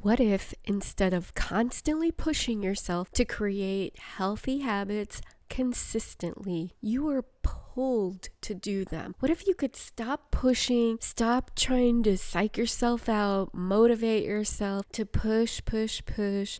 What if instead of constantly pushing yourself to create healthy habits consistently, you were pulled to do them? What if you could stop pushing, stop trying to psych yourself out, motivate yourself to push,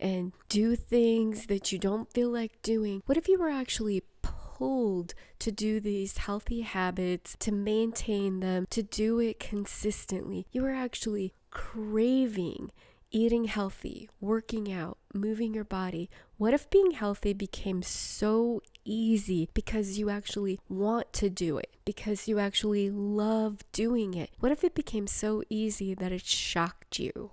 and do things that you don't feel like doing? What if you were actually pulled to do these healthy habits, to maintain them, to do it consistently? You were actually craving eating healthy, working out, moving your body. What if being healthy became so easy because you actually want to do it, because you actually love doing it? What if it became so easy that it shocked you?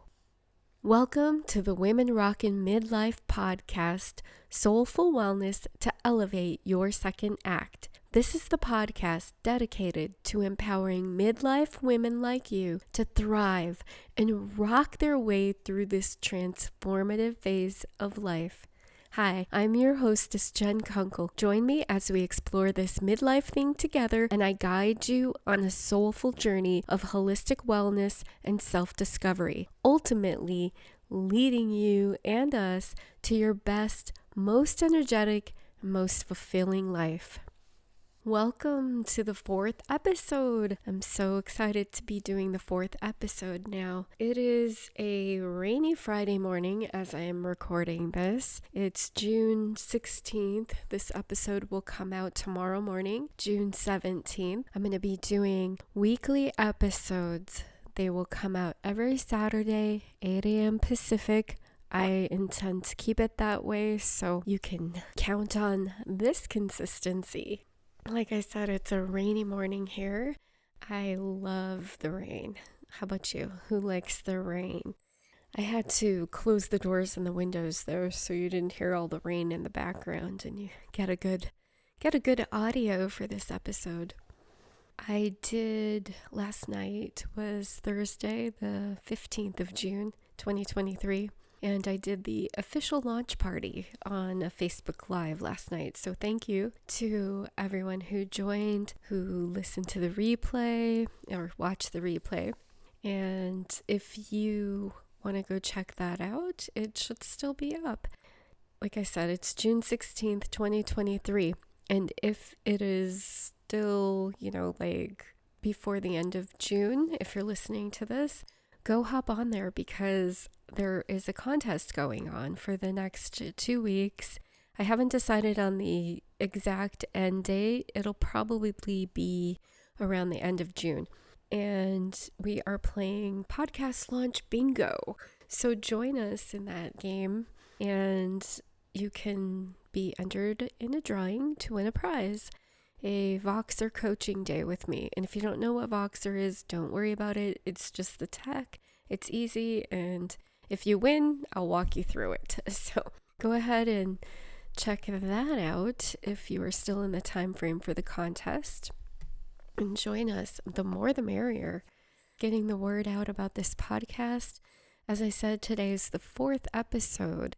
Welcome to the Women Rockin' Midlife Podcast, Soulful Wellness to Elevate Your Second Act. This is the podcast dedicated to empowering midlife women like you to thrive and rock their way through this transformative phase of life. Hi, I'm your hostess, Jen Kunkel. Join me as we explore this midlife thing together, and I guide you on a soulful journey of holistic wellness and self-discovery, ultimately leading you and us to your best, most energetic, and most fulfilling life. Welcome to the 4th episode. I'm so excited to be doing the 4th episode now. It is a rainy Friday morning as I am recording this. It's June 16th. This episode will come out tomorrow morning, June 17th. I'm going to be doing weekly episodes. They will come out every Saturday, 8 a.m. Pacific. I intend to keep it that way, so you can count on this consistency. Like I said, it's a rainy morning here. I love the rain. How about you? Who likes the rain? I had to close the doors and the windows though, so you didn't hear all the rain in the background and you get a good audio for this episode. Last night was Thursday, the 15th of June, 2023. And I did the official launch party on a Facebook Live last night. So thank you to everyone who joined, who listened to the replay or watched the replay. And if you want to go check that out, it should still be up. Like I said, it's June 16th, 2023. And if it is still, before the end of June, if you're listening to this, go hop on there because there is a contest going on for the next 2 weeks. I haven't decided on the exact end date. It'll probably be around the end of June. And we are playing Podcast Launch Bingo. So join us in that game and you can be entered in a drawing to win a prize. A Voxer coaching day with me. And if you don't know what Voxer is, don't worry about it. It's just the tech. It's easy, and if you win, I'll walk you through it. So go ahead and check that out if you are still in the time frame for the contest. And join us. The more the merrier. Getting the word out about this podcast. As I said, today is the 4th episode,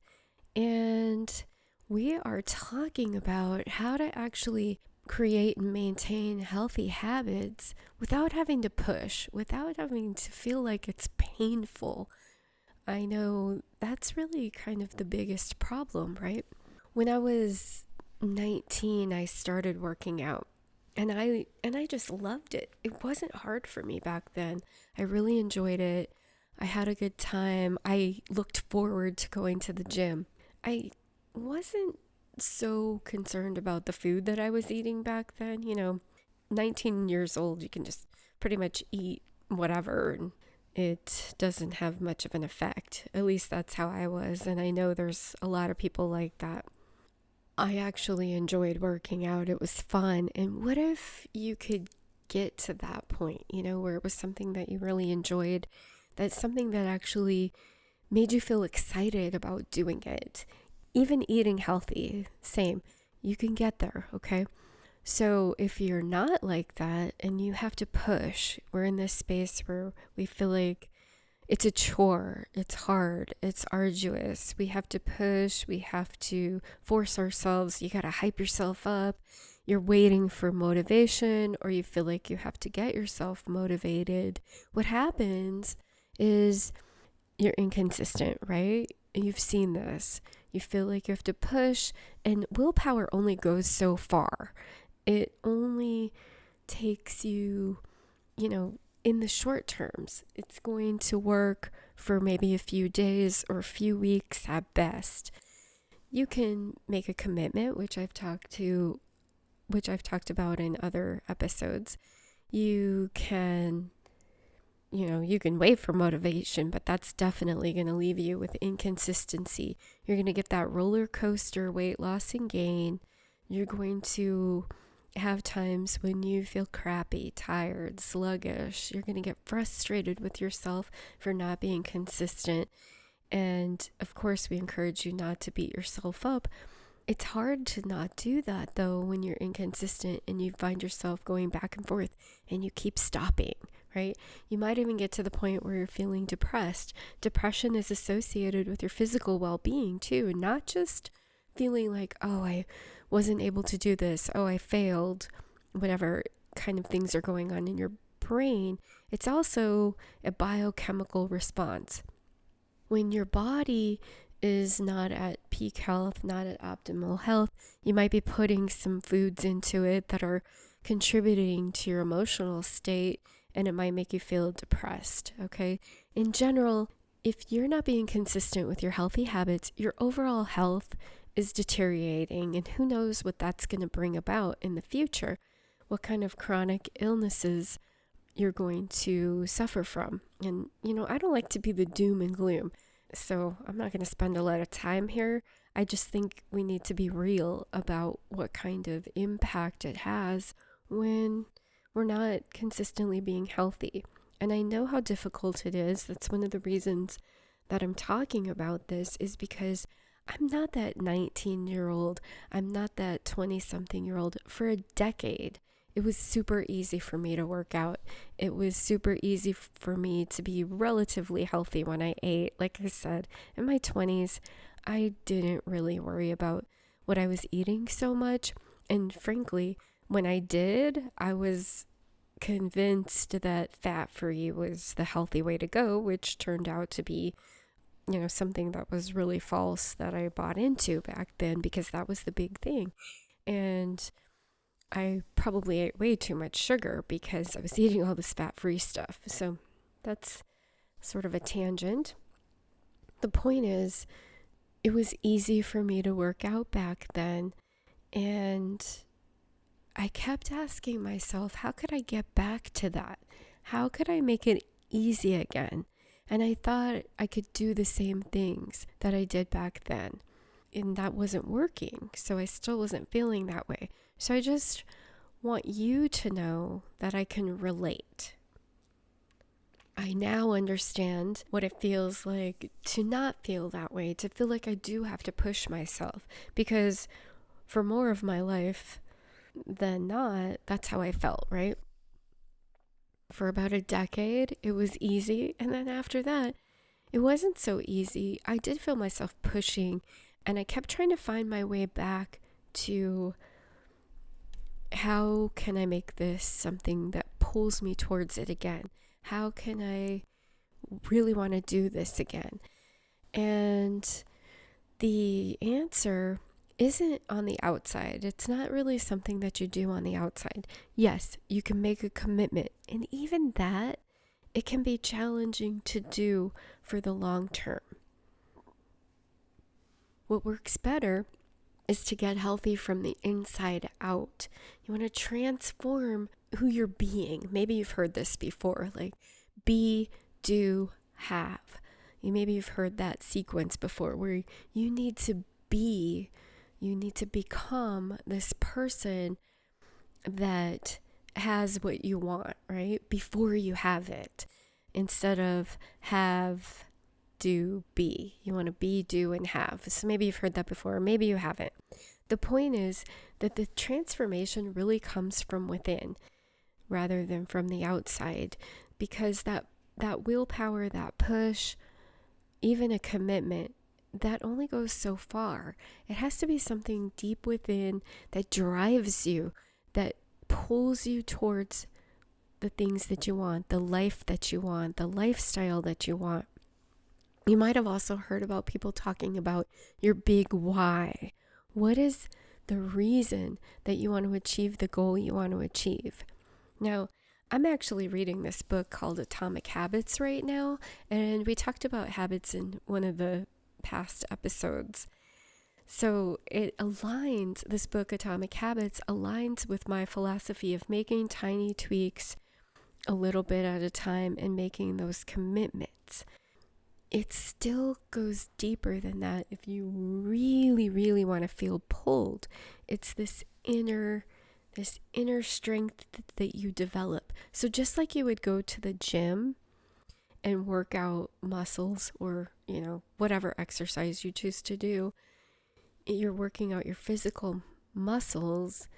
and we are talking about how to actually create and maintain healthy habits without having to push, without having to feel like it's painful. I know that's really kind of the biggest problem, right? When I was 19, I started working out and I just loved it. It wasn't hard for me back then. I really enjoyed it. I had a good time. I looked forward to going to the gym. I wasn't so concerned about the food that I was eating back then. 19 years old, you can just pretty much eat whatever and it doesn't have much of an effect. At least that's how I was, and I know there's a lot of people like that. I actually enjoyed working out. It was fun. And what if you could get to that point, where it was something that you really enjoyed, that's something that actually made you feel excited about doing it? Even eating healthy, same. You can get there, okay? So if you're not like that and you have to push, we're in this space where we feel like it's a chore, it's hard, it's arduous. We have to push, we have to force ourselves. You got to hype yourself up. You're waiting for motivation, or you feel like you have to get yourself motivated. What happens is you're inconsistent, right? You've seen this. You feel like you have to push, and willpower only goes so far. It only takes you, in the short terms. It's going to work for maybe a few days or a few weeks at best. You can make a commitment, which I've talked about in other episodes. You can wait for motivation, but that's definitely going to leave you with inconsistency. You're going to get that roller coaster weight loss and gain. You're going to have times when you feel crappy, tired, sluggish. You're going to get frustrated with yourself for not being consistent. And of course, we encourage you not to beat yourself up. It's hard to not do that, though, when you're inconsistent and you find yourself going back and forth and you keep stopping, right? You might even get to the point where you're feeling depressed. Depression is associated with your physical well-being, too, and not just feeling like, oh, I wasn't able to do this, oh, I failed, whatever kind of things are going on in your brain. It's also a biochemical response. When your body is not at peak health, not at optimal health, you might be putting some foods into it that are contributing to your emotional state, and it might make you feel depressed, okay? In general, if you're not being consistent with your healthy habits, your overall health is deteriorating, and who knows what that's going to bring about in the future, what kind of chronic illnesses you're going to suffer from. And, I don't like to be the doom and gloom, so I'm not going to spend a lot of time here. I just think we need to be real about what kind of impact it has when we're not consistently being healthy. And I know how difficult it is. That's one of the reasons that I'm talking about this, is because I'm not that 19-year-old. I'm not that 20-something-year-old. For a decade, it was super easy for me to work out. It was super easy for me to be relatively healthy when I ate. Like I said, in my 20s, I didn't really worry about what I was eating so much. And frankly, when I did, I was convinced that fat-free was the healthy way to go, which turned out to be something that was really false that I bought into back then, because that was the big thing. And I probably ate way too much sugar because I was eating all this fat-free stuff. So that's sort of a tangent. The point is, it was easy for me to work out back then. And I kept asking myself, how could I get back to that? How could I make it easy again? And I thought I could do the same things that I did back then. And that wasn't working. So I still wasn't feeling that way. So I just want you to know that I can relate. I now understand what it feels like to not feel that way, to feel like I do have to push myself. Because for more of my life than not, that's how I felt, right? For about a decade, it was easy. And then after that, it wasn't so easy. I did feel myself pushing, and I kept trying to find my way back to how can I make this something that pulls me towards it again? How can I really want to do this again? And the answer isn't on the outside. It's not really something that you do on the outside. Yes, you can make a commitment, and even that, it can be challenging to do for the long term. What works better is to get healthy from the inside out. You want to transform who you're being. Maybe you've heard this before, like be, do, have. Maybe you've heard that sequence before, where you need to become this person that has what you want, right? Before you have it. Instead of have, do, be. You want to be, do, and have. So maybe you've heard that before, or maybe you haven't. The point is that the transformation really comes from within rather than from the outside, because that willpower, that push, even a commitment, that only goes so far. It has to be something deep within that drives you, that pulls you towards the things that you want, the life that you want, the lifestyle that you want. You might have also heard about people talking about your big why. What is the reason that you want to achieve the goal you want to achieve? Now, I'm actually reading this book called Atomic Habits right now, and we talked about habits in one of the past episodes. So this book, Atomic Habits, aligns with my philosophy of making tiny tweaks a little bit at a time and making those commitments. It still goes deeper than that if you really, really want to feel pulled. It's this inner strength that you develop. So just like you would go to the gym and work out muscles or, whatever exercise you choose to do, you're working out your physical muscles.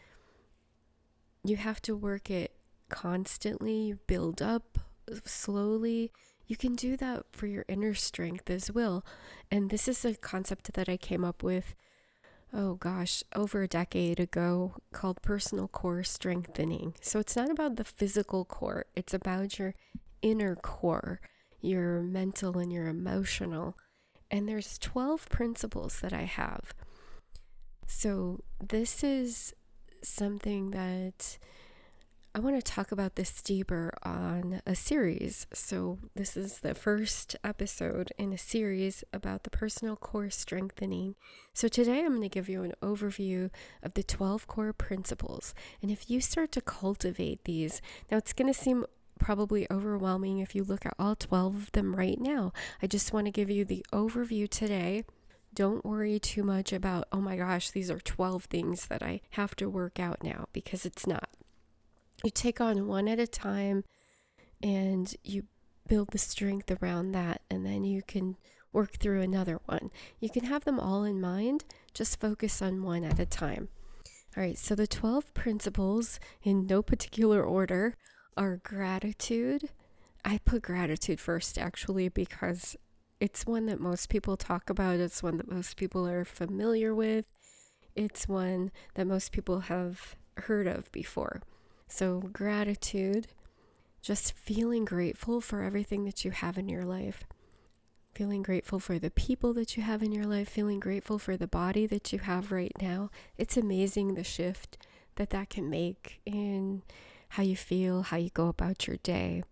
You have to work it constantly. You build up slowly. You can do that for your inner strength as well. And this is a concept that I came up with, over a decade ago, called personal core strengthening. So it's not about the physical core, it's about your inner core, your mental and your emotional. And there's 12 principles that I have. So this is something that I want to talk about this deeper on a series. So this is the first episode in a series about the personal core strengthening. So today I'm going to give you an overview of the 12 core principles. And if you start to cultivate these, now it's going to seem probably overwhelming if you look at all 12 of them right now. I just want to give you the overview today. Don't worry too much about, oh my gosh, these are 12 things that I have to work out now, because it's not. You take on one at a time and you build the strength around that, and then you can work through another one. You can have them all in mind, just focus on one at a time. All right, so the 12 principles, in no particular order, are gratitude. I put gratitude first, actually, because it's one that most people talk about. It's one that most people are familiar with. It's one that most people have heard of before. So gratitude, just feeling grateful for everything that you have in your life. Feeling grateful for the people that you have in your life. Feeling grateful for the body that you have right now. It's amazing the shift that can make in how you feel, how you go about your day.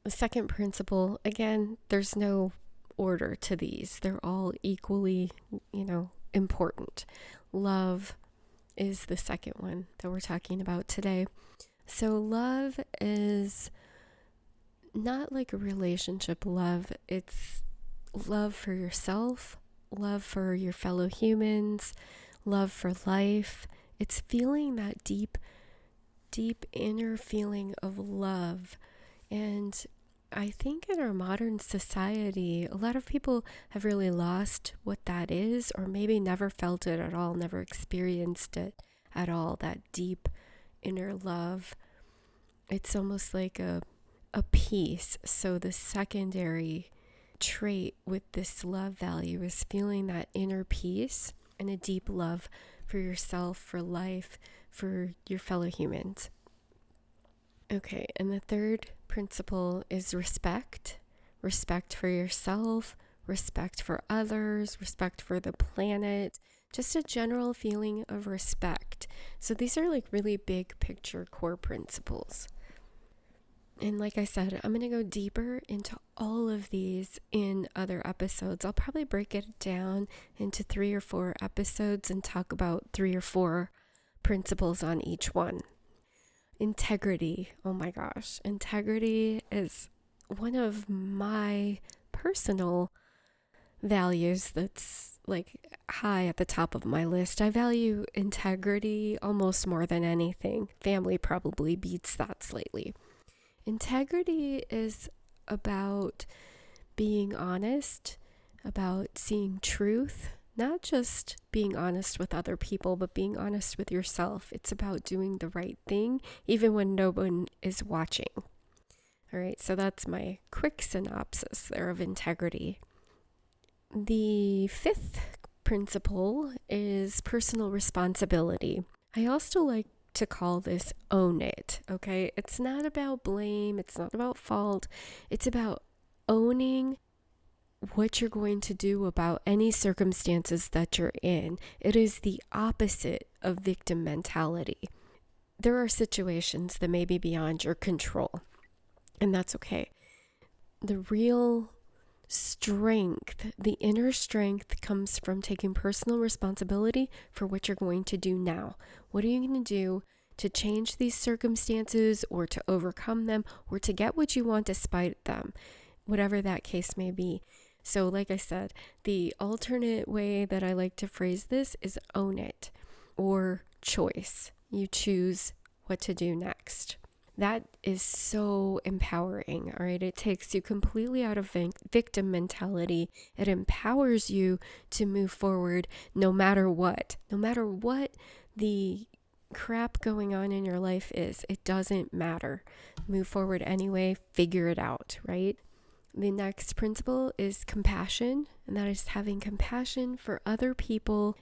The second principle, again, there's no order to these. They're all equally, important. Love is the second one that we're talking about today. So love is not like a relationship love. It's love for yourself, love for your fellow humans, love for life. It's feeling that deep inner feeling of love. And I think in our modern society, a lot of people have really lost what that is, or maybe never felt it at all, never experienced it at all, that deep inner love. It's almost like a peace. So the secondary trait with this love value is feeling that inner peace and a deep love for yourself, for life, for your fellow humans. Okay, and the third principle is respect. Respect for yourself, respect for others, respect for the planet, just a general feeling of respect. So these are like really big picture core principles. And like I said, I'm going to go deeper into all of these in other episodes. I'll probably break it down into 3 or 4 episodes and talk about 3 or 4 principles on each one. Integrity. Oh my gosh. Integrity is one of my personal values that's like high at the top of my list. I value integrity almost more than anything. Family probably beats that slightly. Integrity is about being honest, about seeing truth, not just being honest with other people, but being honest with yourself. It's about doing the right thing, even when no one is watching. All right, so that's my quick synopsis there of integrity. The 5th principle is personal responsibility. I also like to call this own it, okay? It's not about blame, it's not about fault, it's about owning what you're going to do about any circumstances that you're in. It is the opposite of victim mentality. There are situations that may be beyond your control, and that's okay. The real strength, the inner strength, comes from taking personal responsibility for what you're going to do now. What are you going to do to change these circumstances, or to overcome them, or to get what you want despite them, whatever that case may be. So like I said, the alternate way that I like to phrase this is own it, or choice. You choose what to do next. That is so empowering, all right? It takes you completely out of victim mentality. It empowers you to move forward no matter what. No matter what the crap going on in your life is, it doesn't matter. Move forward anyway, figure it out, right? The next principle is compassion, and that is having compassion for other people,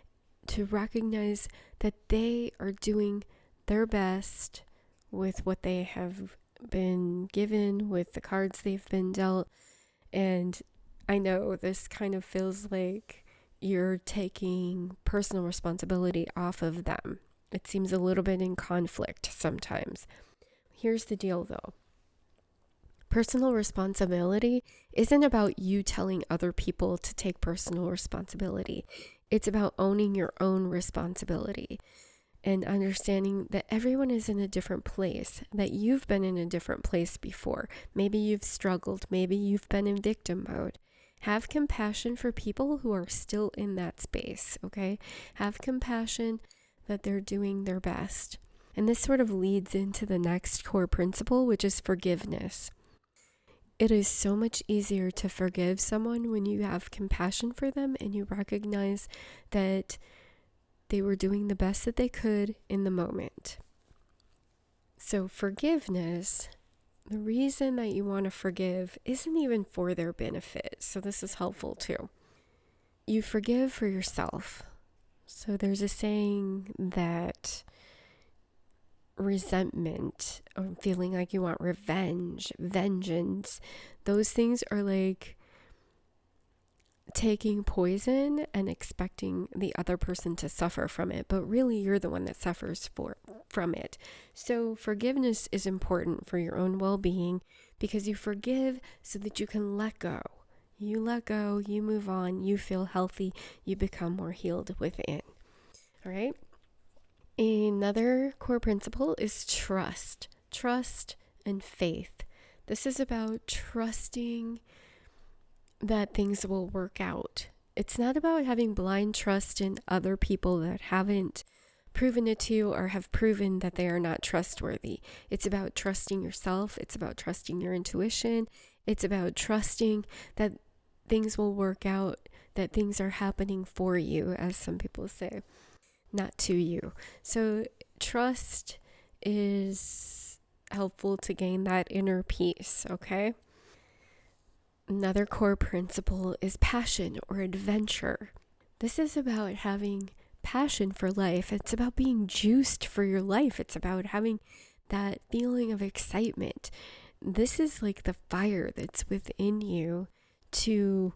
to recognize that they are doing their best with what they have been given, with the cards they've been dealt. And I know this kind of feels like you're taking personal responsibility off of them. It seems a little bit in conflict sometimes. Here's the deal though. Personal responsibility isn't about you telling other people to take personal responsibility. It's about owning your own responsibility and understanding that everyone is in a different place, that you've been in a different place before. Maybe you've struggled. Maybe you've been in victim mode. Have compassion for people who are still in that space, okay? Have compassion that they're doing their best. And this sort of leads into the next core principle, which is forgiveness. It is so much easier to forgive someone when you have compassion for them and you recognize that they were doing the best that they could in the moment. So forgiveness, the reason that you want to forgive isn't even for their benefit. So this is helpful too. You forgive for yourself. So there's a saying that resentment, or feeling like you want revenge, vengeance, those things are like taking poison and expecting the other person to suffer from it, but really you're the one that suffers from it. So forgiveness is important for your own well-being, because you forgive so that you can let go. You let go, you move on, you feel healthy, you become more healed within. All right? Another core principle is trust. Trust and faith. This is about trusting that things will work out. It's not about having blind trust in other people that haven't proven it to you or have proven that they are not trustworthy. It's about trusting yourself. It's about trusting your intuition. It's about trusting that things will work out, that things are happening for you, as some people say, not to you. So trust is helpful to gain that inner peace, okay? Another core principle is passion or adventure. This is about having passion for life. It's about being juiced for your life. It's about having that feeling of excitement. This is like the fire that's within you to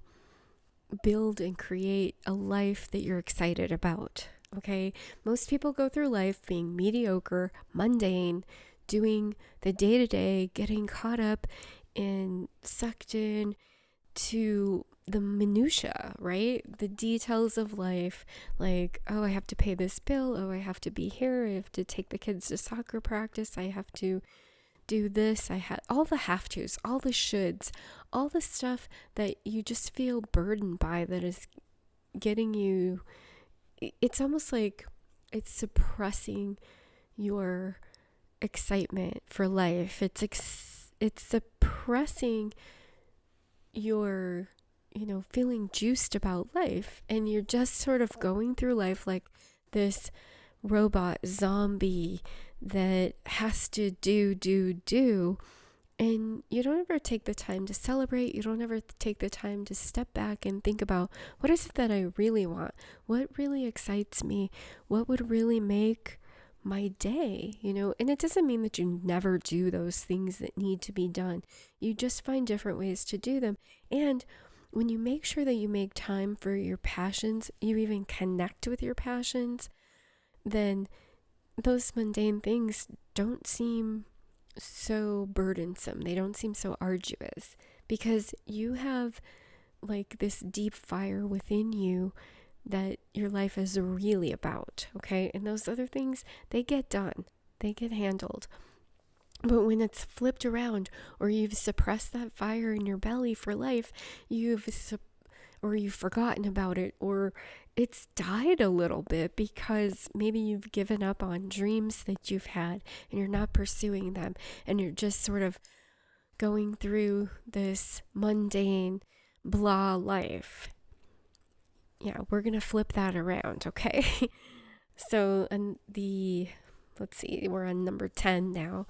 build and create a life that you're excited about. Okay, most people go through life being mediocre, mundane, doing the day-to-day, getting caught up and sucked in to the minutia, right? The details of life, like, oh, I have to pay this bill, oh, I have to be here, I have to take the kids to soccer practice, I have to do this, I had all the have tos, all the shoulds, all the stuff that you just feel burdened by, that is getting you. It's almost like it's suppressing your excitement for life. It's suppressing your, feeling juiced about life. And you're just sort of going through life like this robot zombie that has to do. And you don't ever take the time to celebrate. You don't ever take the time to step back and think about, what is it that I really want? What really excites me? What would really make my day? And it doesn't mean that you never do those things that need to be done. You just find different ways to do them. And when you make sure that you make time for your passions, you even connect with your passions, then those mundane things don't seem so burdensome. They don't seem so arduous because you have like this deep fire within you that your life is really about, okay? And those other things, they get done, they get handled. But when it's flipped around, or you've suppressed that fire in your belly for life, or you've forgotten about it, or it's died a little bit because maybe you've given up on dreams that you've had and you're not pursuing them, and you're just sort of going through this mundane blah life. Yeah, we're gonna flip that around, okay? So, let's see, we're on number 10 now.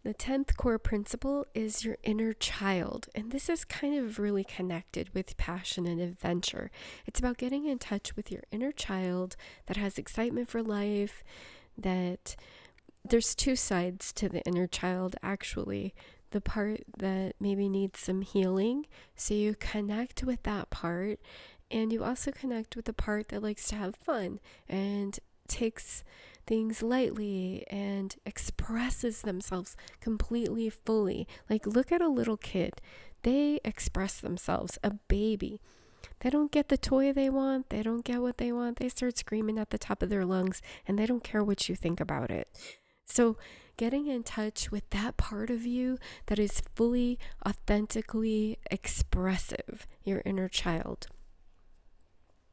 The 10th core principle is your inner child. And this is kind of really connected with passion and adventure. It's about getting in touch with your inner child that has excitement for life, that there's two sides to the inner child, actually. The part that maybe needs some healing. So you connect with that part. And you also connect with the part that likes to have fun and takes things lightly and expresses themselves completely fully. Like, look at a little kid. They express themselves. A baby. They don't get the toy they want. They don't get what they want. They start screaming at the top of their lungs, and they don't care what you think about it. So getting in touch with that part of you that is fully, authentically expressive, your inner child.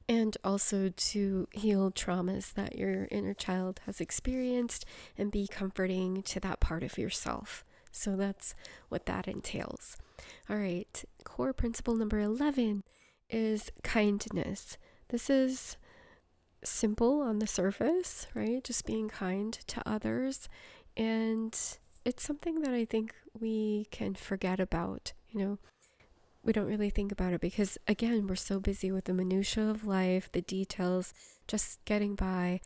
And also to heal traumas that your inner child has experienced and be comforting to that part of yourself. So that's what that entails. All right, core principle number 11 is kindness. This is simple on the surface, right? Just being kind to others. And it's something that I think we can forget about, we don't really think about it because, again, we're so busy with the minutiae of life, the details, just getting by,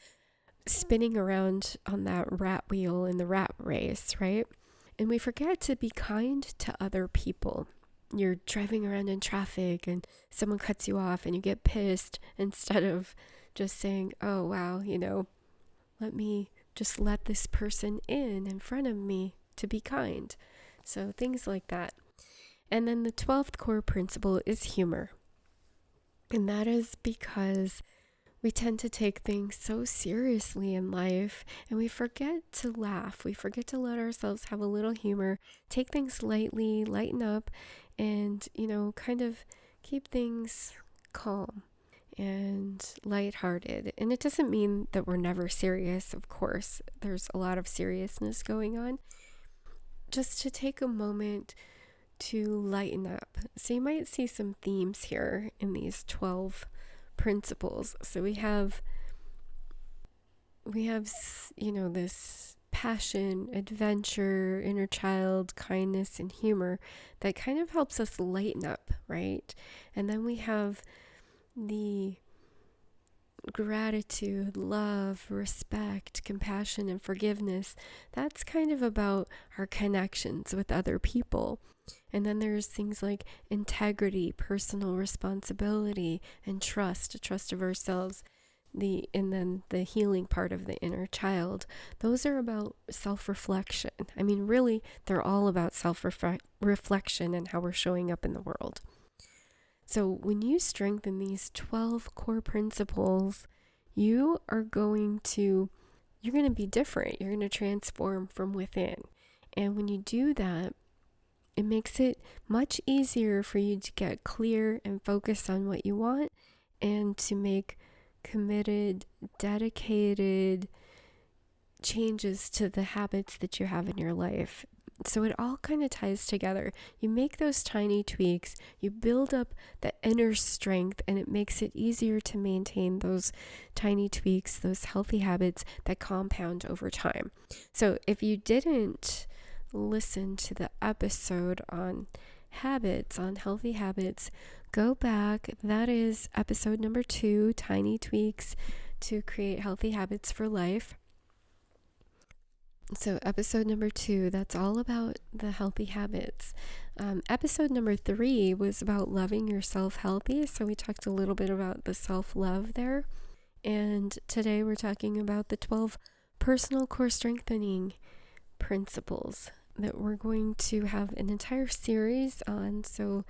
spinning around on that rat wheel in the rat race, right? And we forget to be kind to other people. You're driving around in traffic and someone cuts you off and you get pissed, instead of just saying, oh, wow, let me just let this person in front of me to be kind. So things like that. And then the 12th core principle is humor. And that is because we tend to take things so seriously in life and we forget to laugh. We forget to let ourselves have a little humor, take things lightly, lighten up, and, kind of keep things calm and lighthearted. And it doesn't mean that we're never serious, of course. There's a lot of seriousness going on. Just to take a moment to lighten up. So you might see some themes here in these 12 principles. So we have this passion, adventure, inner child, kindness, and humor that kind of helps us lighten up, right? And then we have the gratitude, love, respect, compassion, and forgiveness. That's kind of about our connections with other people. And then there's things like integrity, personal responsibility, and trust of ourselves. And then the healing part of the inner child. Those are about self-reflection. I mean, really, they're all about self-reflection and how we're showing up in the world. So when you strengthen these 12 core principles, you're going to be different. You're going to transform from within. And when you do that, it makes it much easier for you to get clear and focus on what you want and to make committed, dedicated changes to the habits that you have in your life. So it all kind of ties together. You make those tiny tweaks, you build up the inner strength, and it makes it easier to maintain those tiny tweaks, those healthy habits that compound over time. So if you didn't listen to the episode on habits, on healthy habits, go back. That is episode number 2, Tiny Tweaks to Create Healthy Habits for Life. So episode number 2, that's all about the healthy habits. Episode number 3 was about loving yourself healthy. So we talked a little bit about the self-love there. And today we're talking about the 12 personal core strengthening principles that we're going to have an entire series on. So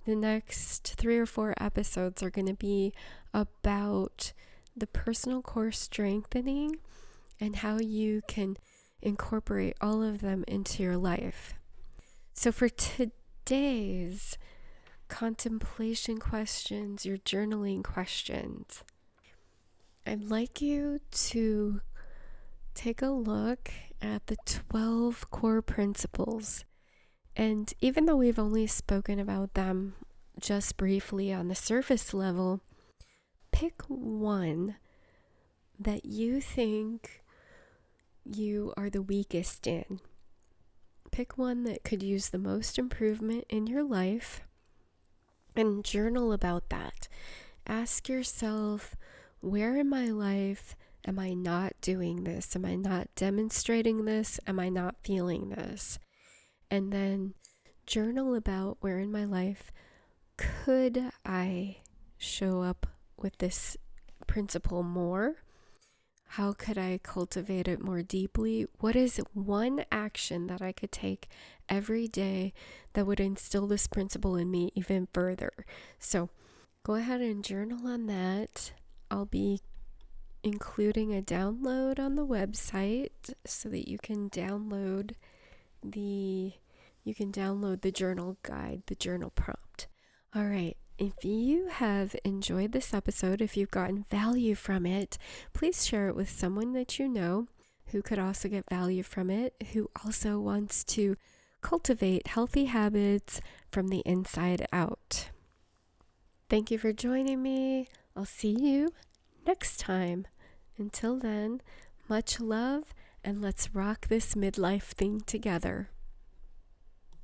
the next 3 or 4 episodes are going to be about the personal core strengthening and how you can incorporate all of them into your life. So for today's contemplation questions, your journaling questions, I'd like you to take a look at the 12 core principles. And even though we've only spoken about them just briefly on the surface level, pick one that you think you are the weakest in. Pick one that could use the most improvement in your life and journal about that. Ask yourself, where in my life am I not doing this? Am I not demonstrating this? Am I not feeling this? And then journal about where in my life could I show up with this principle more? How could I cultivate it more deeply? What is one action that I could take every day that would instill this principle in me even further? So go ahead and journal on that. I'll be including a download on the website so that you can download the journal guide, the journal prompt. All right. If you have enjoyed this episode, if you've gotten value from it, please share it with someone that you know who could also get value from it, who also wants to cultivate healthy habits from the inside out. Thank you for joining me. I'll see you next time. Until then, much love, and let's rock this midlife thing together.